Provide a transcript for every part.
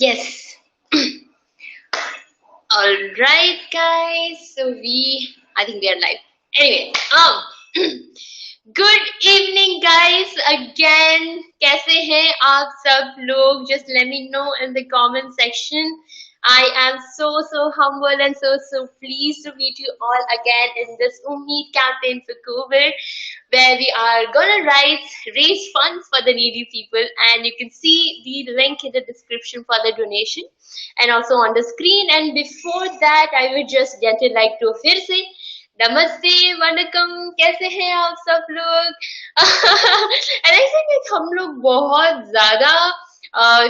Yes. All right, guys. So I think we are live. Anyway, good evening, guys. Again, कैसे हैं आप सब लोग? Just let me know in the comment section. I am so humble and so pleased to meet you all again in this UMEED campaign for COVID, where we are gonna raise funds for the needy people, and you can see the link in the description for the donation and also on the screen. And before that, I would just gently like to फिर से नमस्ते वनकम कैसे हैं आप सब लोग and I think हम लोग बहुत ज्यादा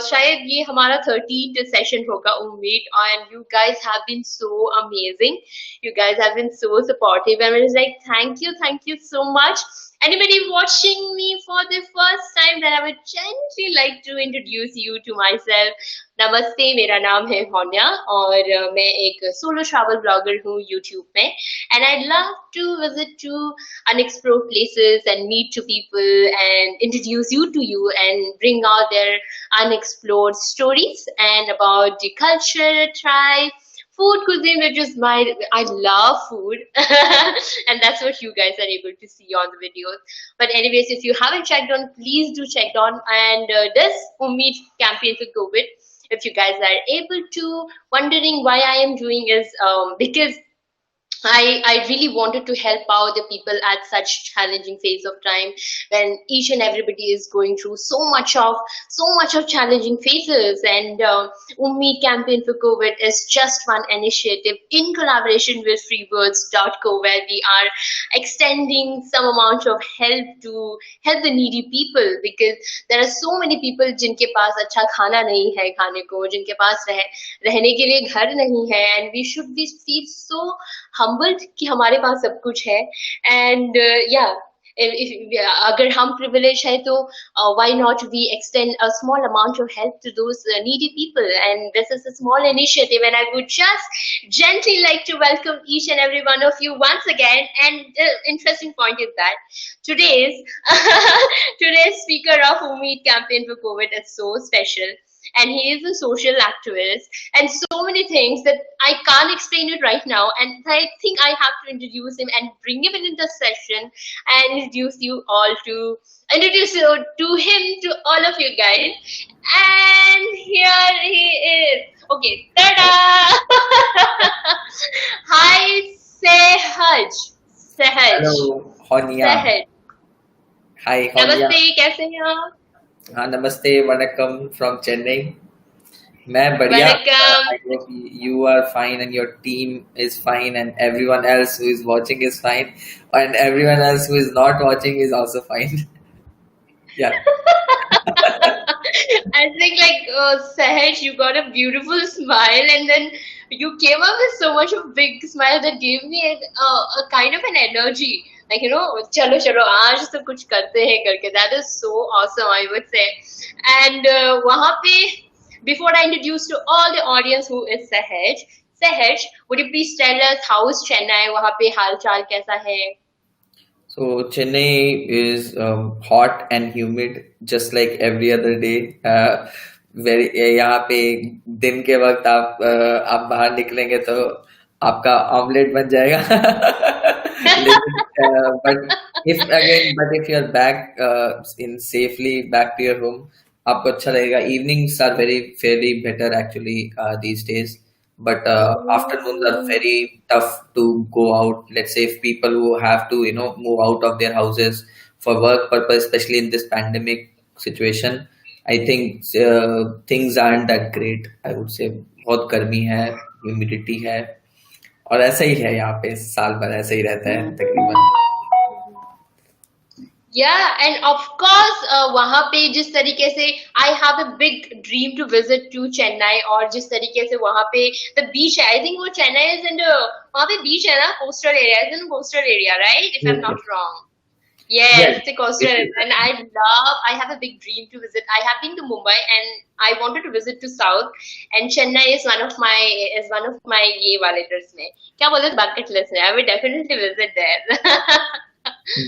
शायद ये हमारा 13th सेशन होगा उम्मीद, and you guys have been so amazing. You guys have been so supportive, and it's like thank you so much. Anybody watching me for the first time, then I would gently like to introduce you to myself. नमस्ते, मेरा नाम है होन्या और मैं एक solo travel blogger हूँ YouTube में, and I'd love to visit to unexplored places and meet to people and introduce you to you and bring out their unexplored stories and about the culture, tribe, food, cuisine, which is I love food and that's what you guys are able to see on the videos. But anyways, if you haven't checked on, please do check on. And this UMEED campaign for COVID, if you guys are able to, wondering why I am doing is because I really wanted to help out the people at such challenging phase of time when each and everybody is going through so much of challenging phases. And UMEED campaign for COVID is just one initiative in collaboration with freebirds.co, where we are extending some amount of help to help the needy people, because there are so many people जिनके पास अच्छा खाना नहीं है खाने को, जिनके पास रहने के लिए घर नहीं है, and we should be feel so humbled कि हमारे पास सब कुछ है. And अगर हम privilege है तो why not we extend a small amount of help to those needy people. And this is a small initiative, and I would just gently like to welcome each and every one of you once again. And the interesting point is that today's speaker of UMEED campaign for COVID is so special, and he is a social activist and so many things that I can't explain it right now. And I think I have to introduce him and bring him in the session and introduce you to him to all of you guys. And here he is. Okay, ta-da! Hi, Sehaj. Hello, Honya. Sehaj. Hi, Honya. नमस्ते, कैसे हैं आप? हाँ, नमस्ते, vanakkam from Chennai. मैं बढ़िया. I hope you are fine and your team is fine and everyone else who is watching is fine and everyone else who is not watching is also fine. Yeah. I think Sehaj, you got a beautiful smile, and then you came up with so much of big smile that gave me a kind of an energy. Like, chalo aaj to kuch karte hain karke. That is so awesome, I would say. And wahan pe, before I introduce to all the audience who is Sehaj, would you please tell us how is Chennai? Wahan pe hal chal kaisa hai? So Chennai is hot and humid, just like every other day. यहाँ पे दिन के वक्त आप बाहर निकलेंगे तो आपका ऑमलेट बन जाएगा. But if you're back in safely back to your home, आपको अच्छा लगेगा. Evenings are fairly better actually these days. But afternoons are very tough to go out. Let's say if people who have to move out of their houses for work purpose, especially in this pandemic situation, I think things aren't that great. I would say बहुत गर्मी है, humidity है, और ऐसा ही है यहाँ पे साल भर ऐसा ही रहता है तकरीबन. Yeah, and of course, वहाँ पे जिस तरीके से I have a big dream to visit to Chennai, और जिस तरीके से वहाँ पे the beach है, I think वो Chennai is in the वहाँ पे beach है ना, coastal area, is in coastal area, right? If I'm not wrong. Yes, it's a coastal area, and I have a big dream to visit. I have been to Mumbai, and I wanted to visit to South, and Chennai is one of my ये वाले list में. क्या बोलते bucket list में? I will definitely visit there.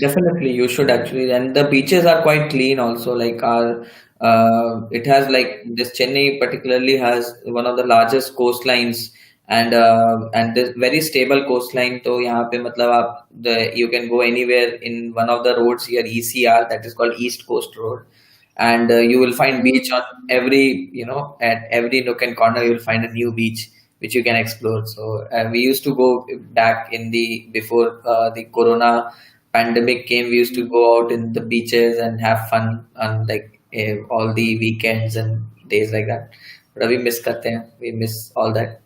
Definitely, you should actually. And the beaches are quite clean also. Like our It has like this Chennai particularly has one of the largest coastlines and this very stable coastline. तो यहाँ पे मतलब आप you can go anywhere in one of the roads here, ECR, that is called East Coast Road, and you will find beach on every, at every nook and corner you will find a new beach which you can explore. So we used to go back in the before the Corona pandemic came. We used to go out in the beaches and have fun on like all the weekends and days like that. But अभी miss करते हैं. We miss all that.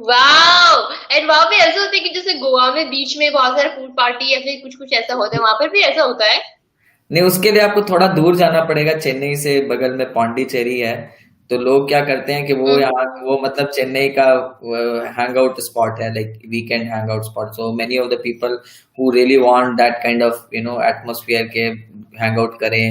Wow and वहां पे ऐसा होता है कि जैसे गोवा में बीच में बहुत सारे फूड पार्टी या फिर कुछ कुछ ऐसा होता है, वहां पर भी ऐसा होता है? नहीं, उसके लिए आपको थोड़ा दूर जाना पड़ेगा। चेन्नई से बगल में पौंडीचेरी है। तो लोग क्या करते हैं कि वो मतलब चेन्नई का हैंग आउट स्पॉट है, like weekend hang out spot. So many of the people who really want that kind of atmosphere के हैंग आउट करें,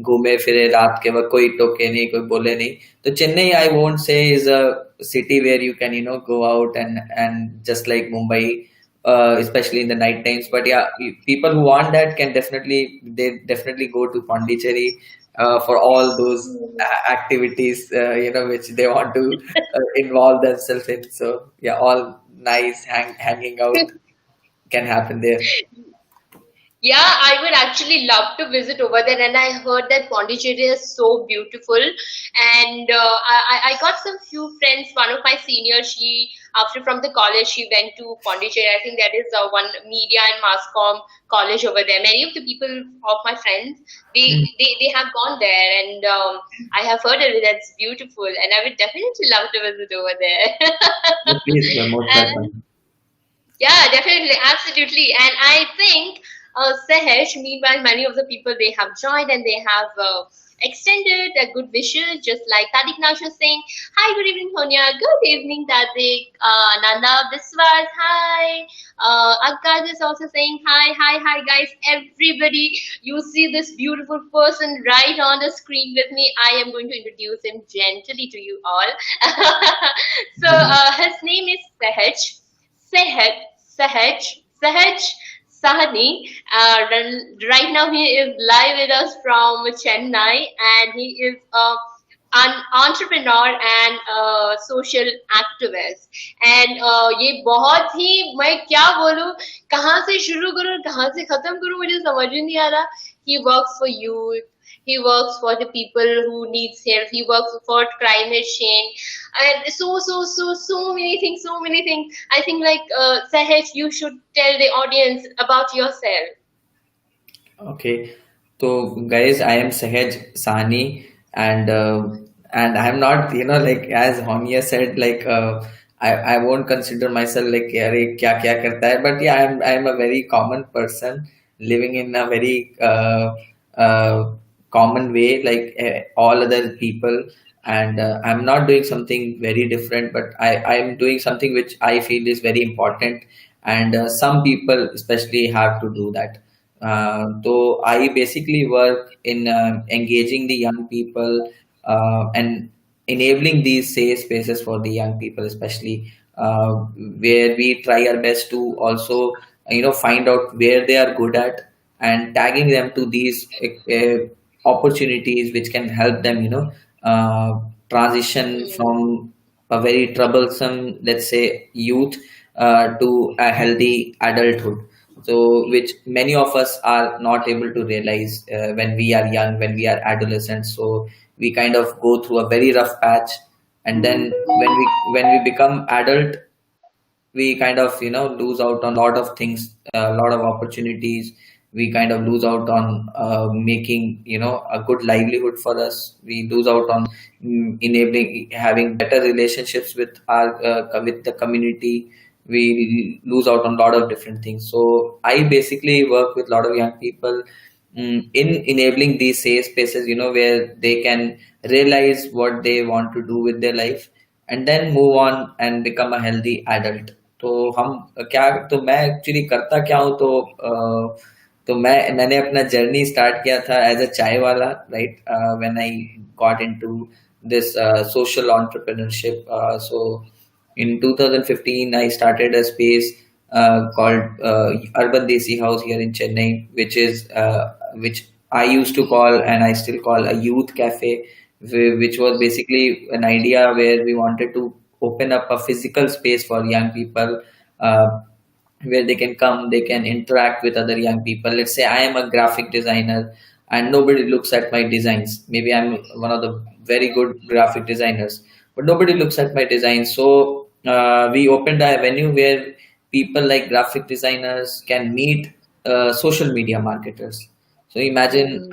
घूमे फिरे रात के वक्त, कोई टोके नहीं, कोई बोले नहीं। तो Chennai I won't say is a city where you can go out and just like Mumbai, especially in the night times. But yeah, people who want that can definitely go to Pondicherry for all those activities which they want to involve themselves in. So yeah, all nice hanging out can happen there. Yeah, I would actually love to visit over there, and I heard that Pondicherry is so beautiful. And I got some few friends. One of my seniors, she after from the college, she went to Pondicherry. I think that is one media and mass comm college over there. Many of the people of my friends, they have gone there, and I have heard that that's beautiful, and I would definitely love to visit over there. Please, you're most welcome. Yeah, definitely, absolutely. And I think Sehaj, meanwhile, many of the people they have joined and they have extended a good wishes, just like Tadik Nash was saying, hi, good evening, Sonia. Good evening, Tadik. Nanda Biswas, hi. Akkad is also saying hi, guys. Everybody, you see this beautiful person right on the screen with me. I am going to introduce him gently to you all. So, his name is Sehaj, Sahni. Right now he is live with us from Chennai, and he is an entrepreneur and social activist. And ये बहुत ही, मैं क्या बोलूँ, कहाँ से शुरू करूँ कहाँ से खत्म करूँ, मुझे समझ ही नहीं आ रहा. He works for youth. He works for the people who needs help. He works for climate change, and so many things, so many things. I think like Sahaj, you should tell the audience about yourself. Okay, so guys, I am Sehaj Sahni, and I'm not, like as Honia said, like I won't consider myself like अरे क्या क्या करता है, but yeah, I'm a very common person living in a very common way like all other people, and I'm not doing something very different, but I'm doing something which I feel is very important, and some people especially have to do that. So I basically work in engaging the young people and enabling these safe spaces for the young people, especially where we try our best to also find out where they are good at and tagging them to these opportunities which can help them transition from a very troublesome, let's say, youth to a healthy adulthood, so which many of us are not able to realize when we are young, when we are adolescents. So we kind of go through a very rough patch, and then when we become adult, we kind of lose out on a lot of things, a lot of opportunities. We kind of lose out on making a good livelihood for us. We lose out on enabling having better relationships with our with the community. We lose out on a lot of different things. So I basically work with a lot of young people in enabling these safe spaces, where they can realize what they want to do with their life and then move on and become a healthy adult. तो मैं actually करता क्या हूँ, तो मैंने अपना journey start किया था एज अ चाय वाला, right, when I got into this social entrepreneurship. So in 2015 I started a space called Urban Desi House here in Chennai, which I used to call, and I still call, a youth cafe, which was basically an idea where we wanted to open up a physical space for young people, uh, where they can come, they can interact with other young people. Let's say I am a graphic designer and nobody looks at my designs. Maybe I'm one of the very good graphic designers, but nobody looks at my designs. So we opened a venue where people like graphic designers can meet social media marketers. So imagine,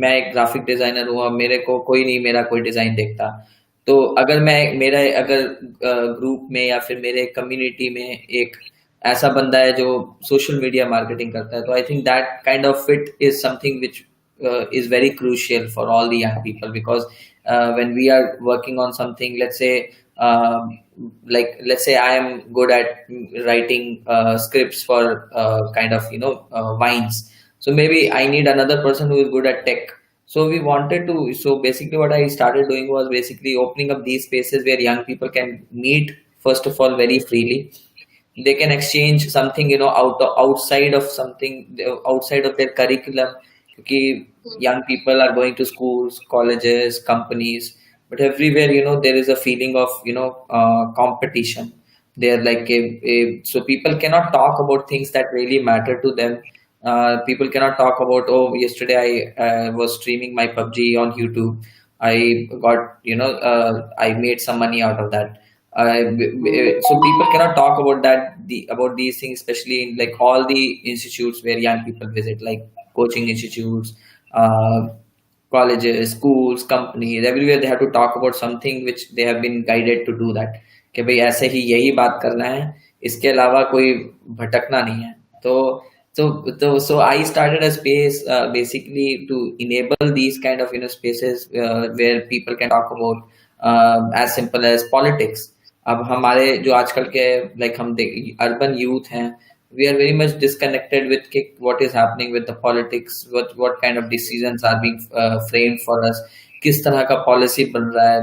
मैं एक graphic designer हूँ और मेरे को कोई नहीं मेरा कोई डिजाइन देखता, तो अगर मैं मेरा अगर ग्रुप में या फिर मेरे कम्युनिटी में एक ऐसा बंदा है जो सोशल मीडिया मार्केटिंग करता है, तो I think that kind of fit is something which is very crucial for all the young people, because when we are working on something, let's say I am good at writing scripts for kind of wines, so maybe I need another person who is good at tech. So we wanted to, so basically what I started doing was basically opening up these spaces where young people can meet, first of all, very freely. They can exchange something, outside of something, outside of their curriculum, because young people are going to schools, colleges, companies, but everywhere, there is a feeling of, competition. They're like so people cannot talk about things that really matter to them. People cannot talk about, oh, yesterday I was streaming my PUBG on YouTube. I got, I made some money out of that. So people cannot talk about that, about these things, especially in like all the institutes where young people visit, like coaching institutes, uh, colleges, schools, companies, everywhere they have to talk about something which they have been guided to do that. कि भाई ऐसे ही यही बात करना है, इसके अलावा कोई भटकना नहीं है. So I started a space basically to enable these kind of spaces where people can talk about as simple as politics. अब हमारे जो आजकल के like हम urban youth हैं, we are very much disconnected with what is happening with the politics, what kind of decisions are being framed for us, किस तरह का policy बन रहा है.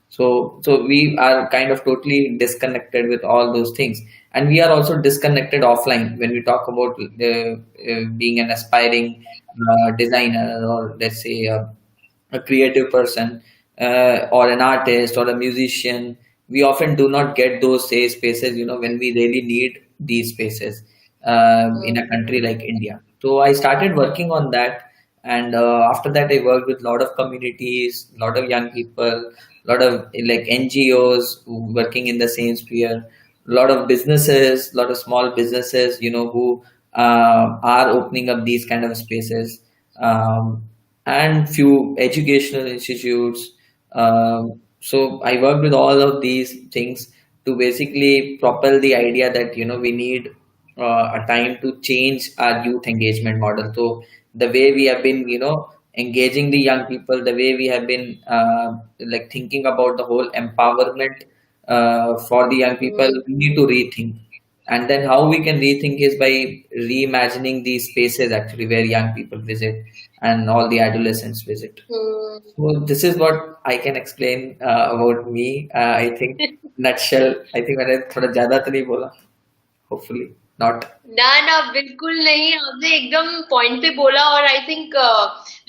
So we are kind of totally disconnected with all those things, and we are also disconnected offline when we talk about being an aspiring designer, or let's say a creative person, or an artist or a musician. We often do not get those safe spaces, when we really need these spaces in a country like India. So I started working on that, and after that I worked with a lot of communities, a lot of young people, a lot of like NGOs working in the same sphere, a lot of businesses, a lot of small businesses, who are opening up these kind of spaces, and few educational institutes. So I worked with all of these things to basically propel the idea that we need a time to change our youth engagement model. So the way we have been engaging the young people, the way we have been like thinking about the whole empowerment for the young people, we need to rethink. And then how we can rethink is by reimagining these spaces actually where young people visit and all the adolescents visit. So this is what I can explain about me. I think nutshell. I think मैंने थोड़ा ज़्यादा तो नहीं बोला. Hopefully not. ना बिल्कुल नहीं, आपने एकदम पॉइंट पे बोला. और आई थिंक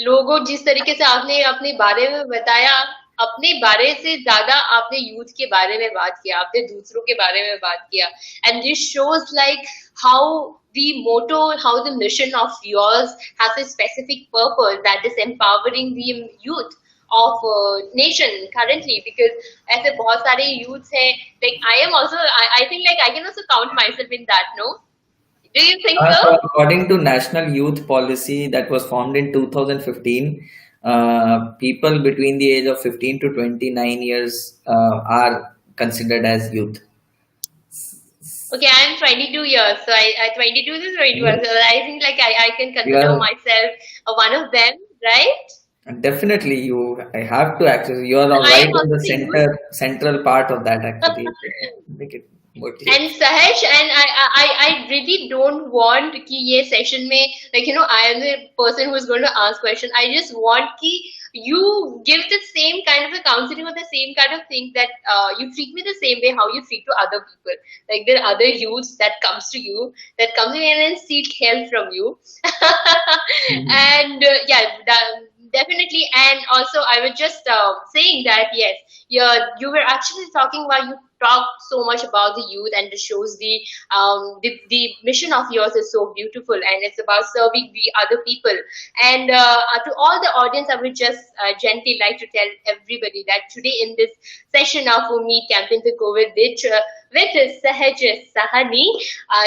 लोगों जिस तरीके से आपने अपने बारे में बताया, अपने बारे से ज्यादा आपने यूथ के बारे में बात किया, आपने दूसरों के बारे में बात किया. And this shows like how the motto, how the mission of yours has a specific purpose, that is empowering the youth of nation currently. Because ऐसे बहुत सारे youths हैं, like I am also, I think like I can also count myself in that, no? Do you think so? So according to National Youth Policy that was formed in 2015, people between the age of 15 to 29 years are considered as youth. Okay, I am 22 years, so I 22 to 21. So I think like I can consider myself one of them, right? Definitely, I have to actually. You are right in the central part of that actually. Make it more clear. And Sehaj, and I really don't want कि ये session में, like I am the person who is going to ask question. I just want कि you give the same kind of a counseling or the same kind of thing, that you treat me the same way how you treat to other people. Like there are other youths that comes to you, that comes in and seek help from you. And yeah, definitely. And also, I was just saying that yes, you were actually talking while you talk so much about the youth, and it shows the mission of yours is so beautiful, and it's about serving the other people. And to all the audience, I would just gently like to tell everybody that today in this session of UMEED Campaign to COVID with Sehaj Sahni,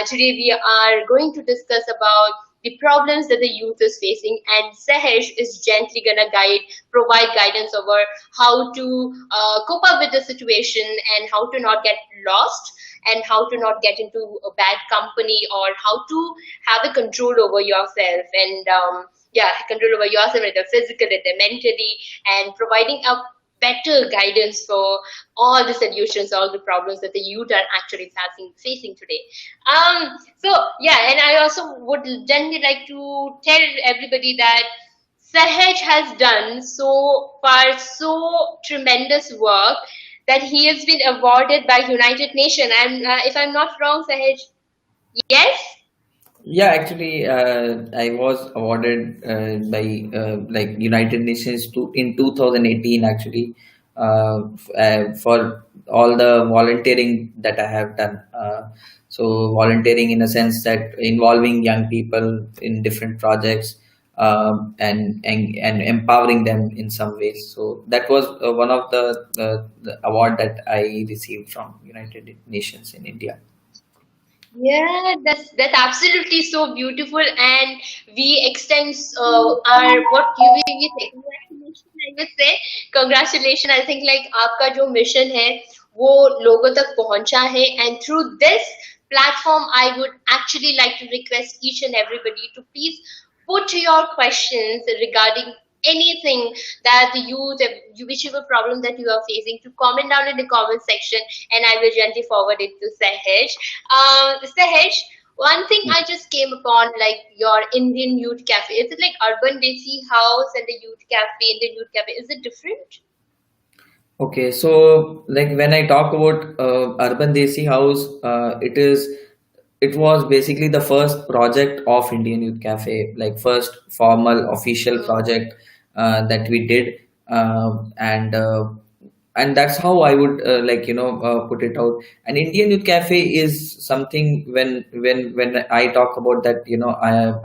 today we are going to discuss about the problems that the youth is facing, and Sehaj is gently gonna provide guidance over how to cope up with the situation, and how to not get lost, and how to not get into a bad company, or how to have the control over yourself, and yeah, control over yourself, either physically, either mentally, and providing a better guidance for all the solutions, all the problems that the youth are actually facing today. So yeah, and I also would generally like to tell everybody that Sahaj has done so far so tremendous work that he has been awarded by United Nations. If I'm not wrong, Sahaj, yes. Yeah, actually, I was awarded by like United Nations in 2018 actually, for all the volunteering that I have done. So volunteering in a sense that involving young people in different projects, and empowering them in some ways. So that was one of the award that I received from United Nations in India. Yeah, that's absolutely so beautiful, and we extend our what we say congratulations. I would say congratulations. I think like आपका जो mission है वो लोगों तक पहुंचा है, and through this platform, I would actually like to request each and everybody to please put your questions regarding anything that the youth, whichever problem that you are facing, to comment down in the comment section, and I will gently forward it to Sehaj. Sehaj, one thing I just came upon, like your Indian Youth Cafe. Is it like Urban Desi House and the Youth Cafe, Indian Youth Cafe? Is it different? Okay, so like when I talk about Urban Desi House, it was basically the first project of Indian Youth Cafe, like first formal official project that we did, and that's how I would put it out. And Indian Youth Cafe is something when I talk about that,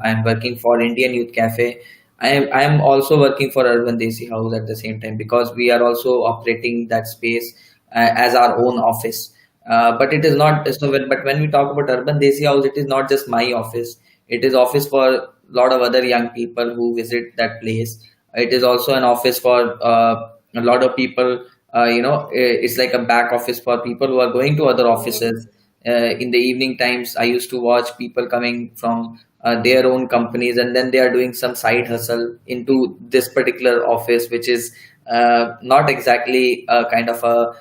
I am working for Indian Youth Cafe. I am also working for Urban Desi House at the same time, because we are also operating that space as our own office. But it is not so. But when we talk about Urban Desi House, it is not just my office. It is office for a lot of other young people who visit that place. It is also an office for a lot of people. It's like a back office for people who are going to other offices. In the evening times, I used to watch people coming from their own companies, and then they are doing some side hustle into this particular office, which is not exactly a kind of a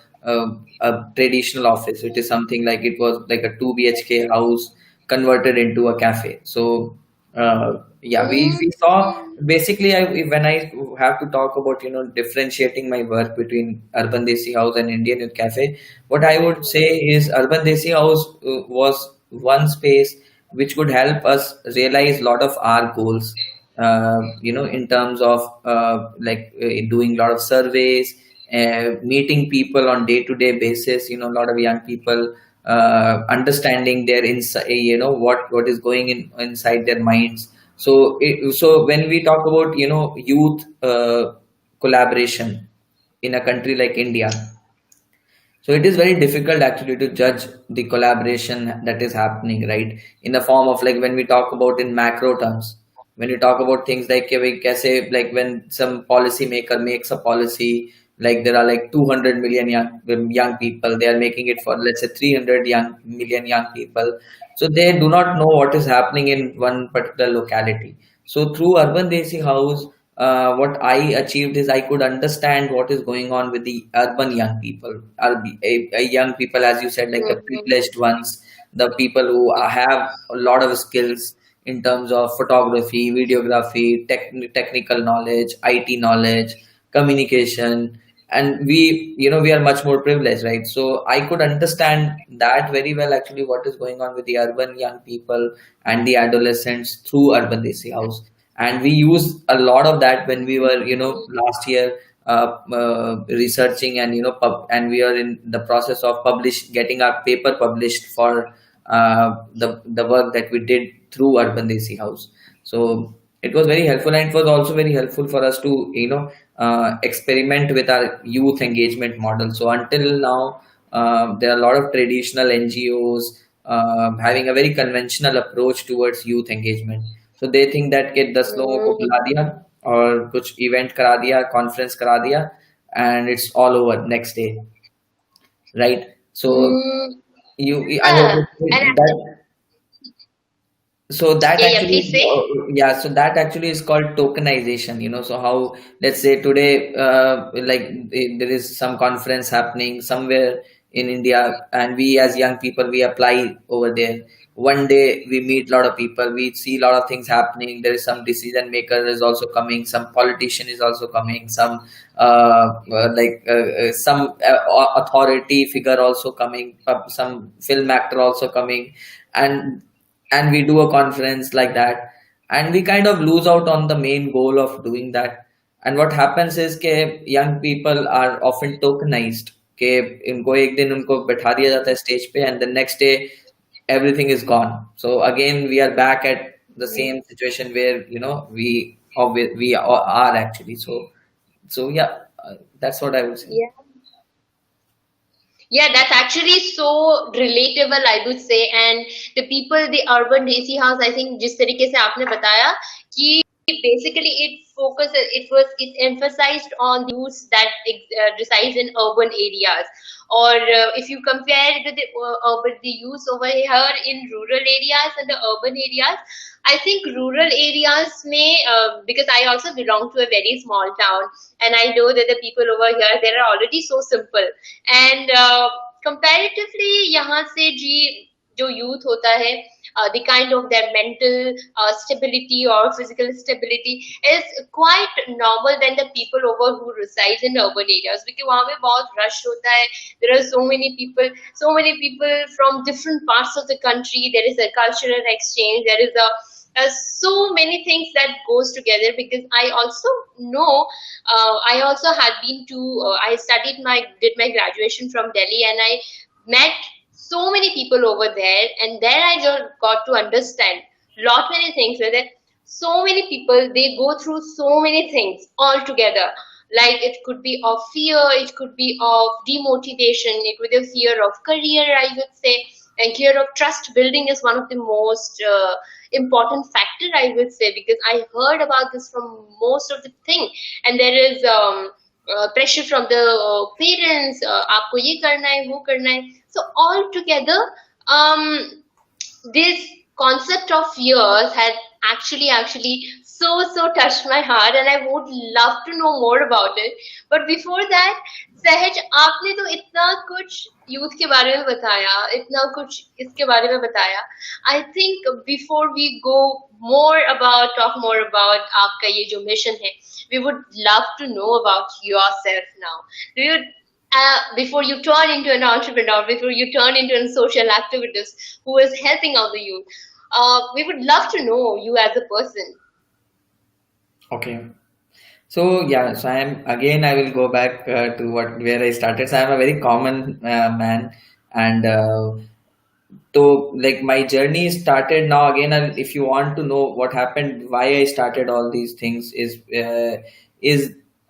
traditional office. It is something like it was like a 2 BHK house converted into a cafe. So yeah, we saw basically, when I have to talk about differentiating my work between Urban Desi House and Indian Youth Cafe, what I would say is Urban Desi House was one space which could help us realize a lot of our goals, in terms of doing a lot of surveys, meeting people on day-to-day basis, a lot of young people, understanding their inside, what is going inside their minds. So when we talk about youth collaboration in a country like India, so it is very difficult actually to judge the collaboration that is happening, right? In the form of, like, when we talk about in macro terms, when you talk about things like like when some policy maker makes a policy, like there are like 200 million young people, they are making it for, let's say, 300 million young people. So they do not know what is happening in one particular locality. So through Urban Desi House, what I achieved is I could understand what is going on with the urban young people, young people, as you said, like the privileged ones, the people who have a lot of skills in terms of photography, videography, technical knowledge, IT knowledge, communication, and we are much more privileged, right? So I could understand that very well, actually, what is going on with the urban young people and the adolescents through Urban Desi House. and we used a lot of that when we were, last year researching, and and we are in the process of getting our paper published for the work that we did through Urban Desi House. So it was very helpful, and it was also very helpful for us to experiment with our youth engagement model. So until now, there are a lot of traditional NGOs having a very conventional approach towards youth engagement. So they think that कि 10 लोगों को बुला दिया और कुछ event करा दिया, conference करा दिया, and it's all over next day, right? So Mm, I hope yeah, and that. So that yeah, yeah. actually, Please say. yeah, so that actually is called tokenization, So how, let's say today, like there is some conference happening somewhere in India, and we as young people, we apply over there. One day we meet a lot of people, we see a lot of things happening. There is some decision maker is also coming, some politician is also coming, some some authority figure also coming, some film actor also coming, and we do a conference like that, and we kind of lose out on the main goal of doing that. And what happens is कि young people are often tokenized, कि इनको एक दिन उनको बैठा दिया जाता है stage पे, and the next day everything is gone. So again we are back at the same situation where we are actually. So yeah, that's what I would say. Yeah. Yeah, that's actually so relatable, I would say. And the people, the urban desi house, I think जिस तरीके से आपने बताया कि basically it emphasized on the youths that resides in urban areas. Or if you compare the youth over here in rural areas and the urban areas, I think rural areas may, because I also belong to a very small town, and I know that the people over here, they are already so simple. And comparatively यहाँ से जी जो youth होता है, the kind of their mental stability or physical stability is quite normal than the people over who resides in urban areas, because वहाँ पे बहुत rush होता है. There are so many people from different parts of the country. There is a cultural exchange. There is so many things that goes together, because I also know, I also had been to, I did my graduation from Delhi, and I met so many people over there, and there I just got to understand lot many things. Whether so many people, they go through so many things all together. Like it could be of fear, it could be of demotivation, it could be a fear of career, I would say, and fear of trust building is one of the most important factor, I would say, because I heard about this from most of the thing. And there is pressure from the parents, आपको ये करना है, वो करना है. So all together, this concept of fears has actually so touched my heart, and I would love to know more about it. But before that, सहज, आपने तो इतना कुछ यूथ के बारे में बताया, इतना कुछ इसके बारे में बताया. I think before we go talk more about आपका ये जो mission है, we would love to know about yourself now. Do you before you turn into an entrepreneur, before you turn into a social activist who is helping out the youth, we would love to know you as a person. Okay. So yeah, so I will go back to where I started. So I'm a very common man, and so like my journey started now again. And if you want to know what happened, why I started all these things is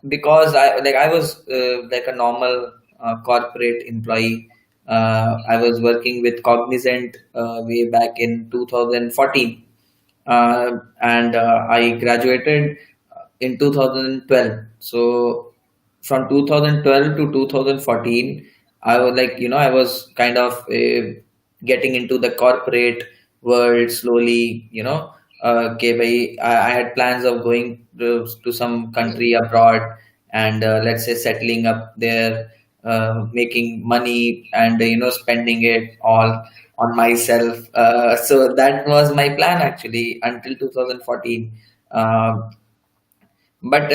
because I was like a normal corporate employee. I was working with Cognizant way back in 2014, and I graduated in 2012. So from 2012 to 2014, I was I was kind of getting into the corporate world slowly. Okay, I had plans of going to some country abroad, and let's say settling up there, making money, and spending it all on myself. So that was my plan actually until 2014. But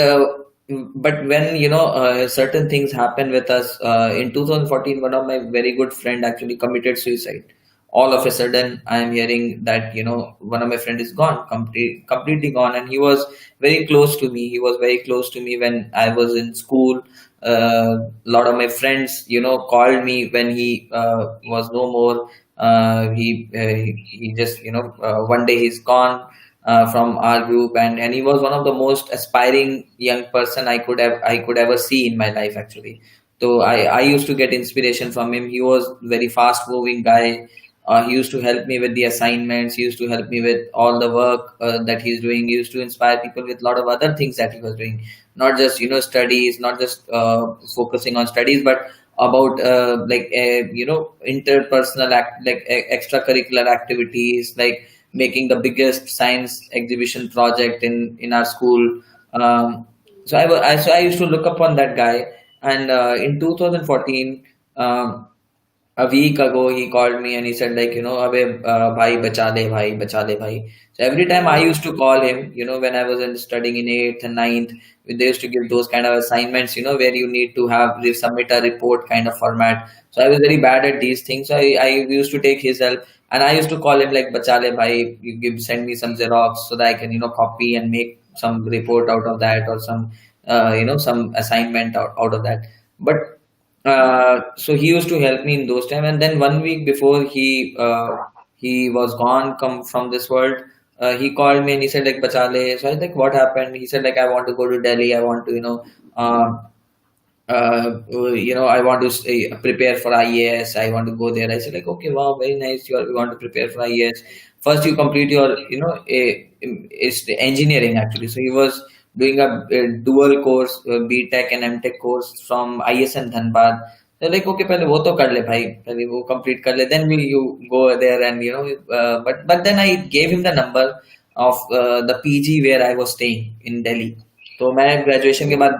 when certain things happen with us in 2014, one of my very good friend actually committed suicide. all of a sudden I am hearing that one of my friend is gone, completely gone. And he was very close to me. He was very close to me when I was in school. A lot of my friends called me when he was no more. He just one day he's gone from our group, and he was one of the most aspiring young person I could ever see in my life actually. So I used to get inspiration from him. He was very fast moving guy. He used to help me with the assignments. He used to help me with all the work that he's doing. He used to inspire people with a lot of other things that he was doing, not just studies, not just focusing on studies, but about interpersonal extracurricular activities, like making the biggest science exhibition project in our school. So I used to look upon that guy, and in 2014, a week ago, he called me and he said like, "Abhi, bhai, bacha le, bhai." So every time I used to call him, when I was studying in eighth and ninth, they used to give those kind of assignments, where you need to submit a report kind of format. So I was very bad at these things. So I used to take his help, and I used to call him like, "Bacha le, bhai, send me some Xerox so that I can, copy and make some report out of that, or some, some assignment out of that." But so he used to help me in those time, and then one week before he was gone, come from this world, he called me and he said like, "Bachale." So I was like, "What happened?" He said like, "I want to go to Delhi. I want to I want to prepare for IAS. I want to go there." I said like, "Okay, wow, very nice. You want to prepare for IAS. First, you complete your it's the engineering actually." So he was doing a dual course, B.Tech and M.Tech course from ISM Dhanbad. So like, okay, पहले वो तो कर ले भाई, पहले वो complete कर ले, then will you go there, and but then I gave him the number of the PG where I was staying in Delhi. तो मैं graduation के बाद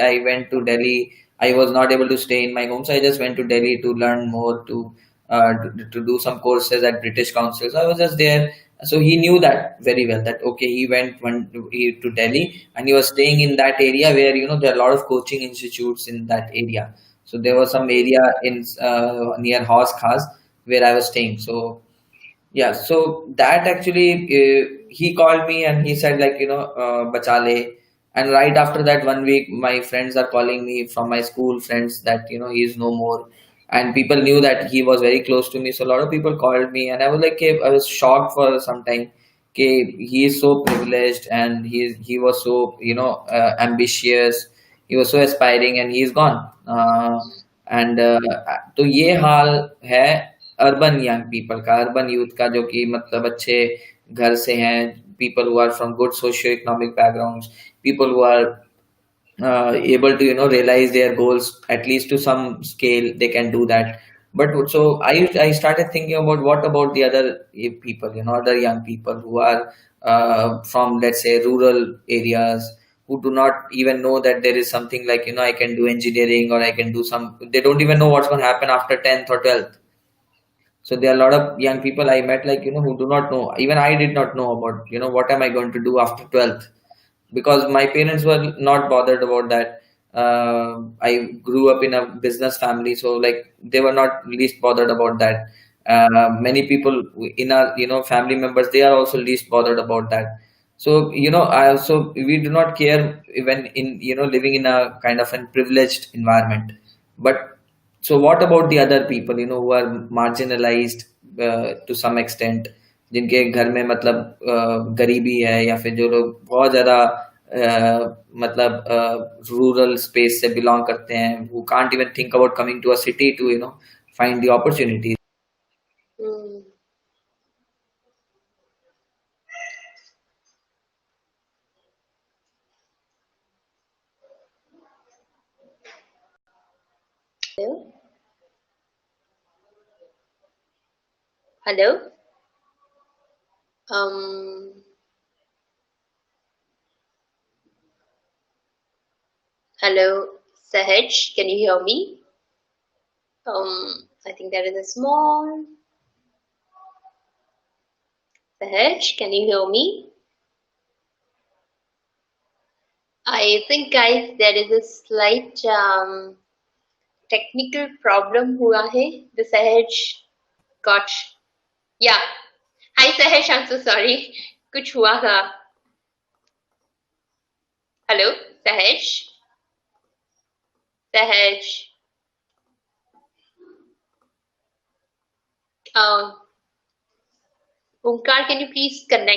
I went to Delhi. I was not able to stay in my home, so I just went to Delhi to learn more, to do some courses at British Council. So I was just there. So he knew that very well, that okay, he went to Delhi, and he was staying in that area where there are a lot of coaching institutes in that area. So there was some area in near Haus Khas where I was staying. So yeah, so that actually, he called me and he said like, "Bachale." And right after that, one week, my friends are calling me from my school friends that, he is no more. And people knew that he was very close to me. So a lot of people called me, and I was like, "Okay," I was shocked for some time. Okay, he is so privileged, and he was so, ambitious. He was so aspiring, and he is gone. And तो ये हाल है urban young people का, urban youth का, जो कि मतलब अच्छे घर से हैं, people who are from good socio economic backgrounds, people who are able to realize their goals at least to some scale, they can do that. But so I started thinking about, what about the other people, other young people who are from, let's say, rural areas, who do not even know that there is something like, I can do engineering, or I can do some, they don't even know what's going to happen after 10th or 12th. So there are a lot of young people I met, like, who do not know. Even I did not know about, what am I going to do after 12th? Because my parents were not bothered about that. I grew up in a business family, so like they were not least bothered about that. Many people in our, family members, they are also least bothered about that. So, I also, we do not care even in, living in a kind of a privileged environment. But so what about the other people, who are marginalized to some extent, जिनके घर में मतलब गरीबी है, या फिर जो लोग बहुत ज़्यादा मतलब रूरल स्पेस से बिलोंग करते हैं, who can't even think about coming to a city to find the opportunities. Mm. Hello? Hello? Um, Hello, Sehaj, can you hear me? I think there is a small. Sehaj, can you hear me? I think, guys, there is a slight technical problem हुआ है. The Sehaj got या हाय सहज, I am so sorry, कुछ हुआ था। Hello सहज, सहज, Omkar, can you please connect?